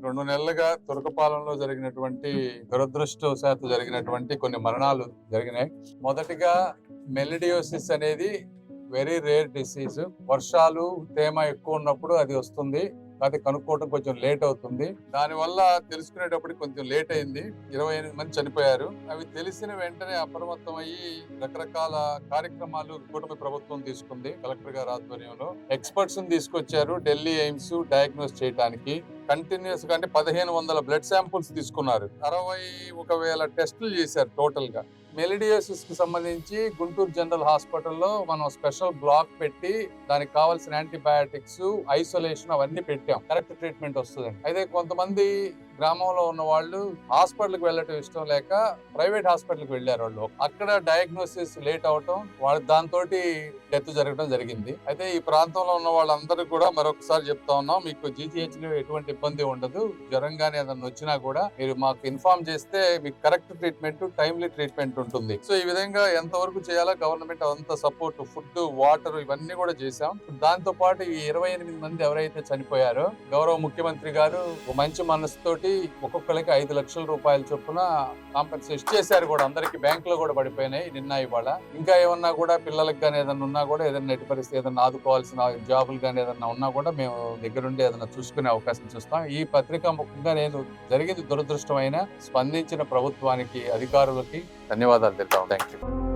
2 నెలలుగా తురకపాలెంలో జరిగినటువంటి దురదృష్టవశాత్తు జరిగినటువంటి కొన్ని మరణాలు జరిగినాయి. మొదటిగా మెలిడియోసిస్ అనేది వెరీ రేర్ డిసీజ్. వర్షాలు తేమ ఎక్కువ ఉన్నప్పుడు అది వస్తుంది. అది కనుక్కోవడం కొంచెం లేట్ అవుతుంది. దానివల్ల తెలుసుకునేటప్పటికి కొంచెం లేట్ అయింది. 28 మంది చనిపోయారు. అవి తెలిసిన వెంటనే అప్రమత్తం అయ్యి రకరకాల కార్యక్రమాలు కూటమి ప్రభుత్వం తీసుకుంది. కలెక్టర్ గారి ఆధ్వర్యంలో ఎక్స్పర్ట్స్ తీసుకొచ్చారు ఢిల్లీ ఎయిమ్స్ డయాగ్నోస్ చేయడానికి. కంటిన్యూస్ గా అంటే 1500 బ్లడ్ శాంపుల్స్ తీసుకున్నారు. 61,000 టెస్టులు చేశారు టోటల్ గా. మెలిడియోసిస్ కి సంబంధించి గుంటూరు జనరల్ హాస్పిటల్లో మనం స్పెషల్ బ్లాక్ పెట్టి దానికి కావాల్సిన యాంటీబయాటిక్స్, ఐసోలేషన్ అవన్నీ పెట్టాం. కరెక్ట్ ట్రీట్మెంట్ వస్తుంది. అయితే కొంతమంది గ్రామంలో ఉన్న వాళ్ళు హాస్పిటల్కి వెళ్ళటం ఇష్టం లేక ప్రైవేట్ హాస్పిటల్కి వెళ్ళారు. వాళ్ళు అక్కడ డయాగ్నోసిస్ లేట్ అవటం, వాళ్ళు దాంతో డెత్ జరగడం జరిగింది. అయితే ఈ ప్రాంతంలో ఉన్న వాళ్ళందరూ కూడా మరొకసారి చెప్తా ఉన్నాం, మీకు జీజీహెచ్ లో ఎటువంటి ఇబ్బంది ఉండదు. జ్వరం గానీ ఏదైనా వచ్చినా కూడా మీరు మాకు ఇన్ఫార్మ్ చేస్తే మీకు కరెక్ట్ ట్రీట్మెంట్, టైమ్లీ ట్రీట్మెంట్ ఉంటుంది. సో ఈ విధంగా ఎంతవరకు చేయాలో గవర్నమెంట్ అంత సపోర్ట్, ఫుడ్, వాటర్ ఇవన్నీ కూడా చేశాం. దాంతో పాటు ఈ 28 మంది ఎవరైతే చనిపోయారో గౌరవ ముఖ్యమంత్రి గారు మంచి మనసుతోటి ఒక్కొక్కరికి 5 లక్షల రూపాయల చొప్పున కాంపెన్సేషన్ చేశారు. కూడా అందరికి బ్యాంక్ లో కూడా పడిపోయినాయి నిన్న ఇవాళ. ఇంకా ఏమన్నా కూడా పిల్లలకి కానీ ఏదన్నా ఉన్నా కూడా, ఏదైనా ఎట్టి పరిస్థితి ఏదైనా ఆదుకోవాల్సిన జాబులు కానీ ఏదన్నా ఉన్నా కూడా మేము దగ్గరుండి ఏదైనా చూసుకునే అవకాశం చూస్తాం. ఈ పత్రికా ముఖ్యంగా నేను జరిగింది దురదృష్టమైన స్పందించిన ప్రభుత్వానికి, అధికారులకి ధన్యవాదాలు తెలుపుతాం. Thank you.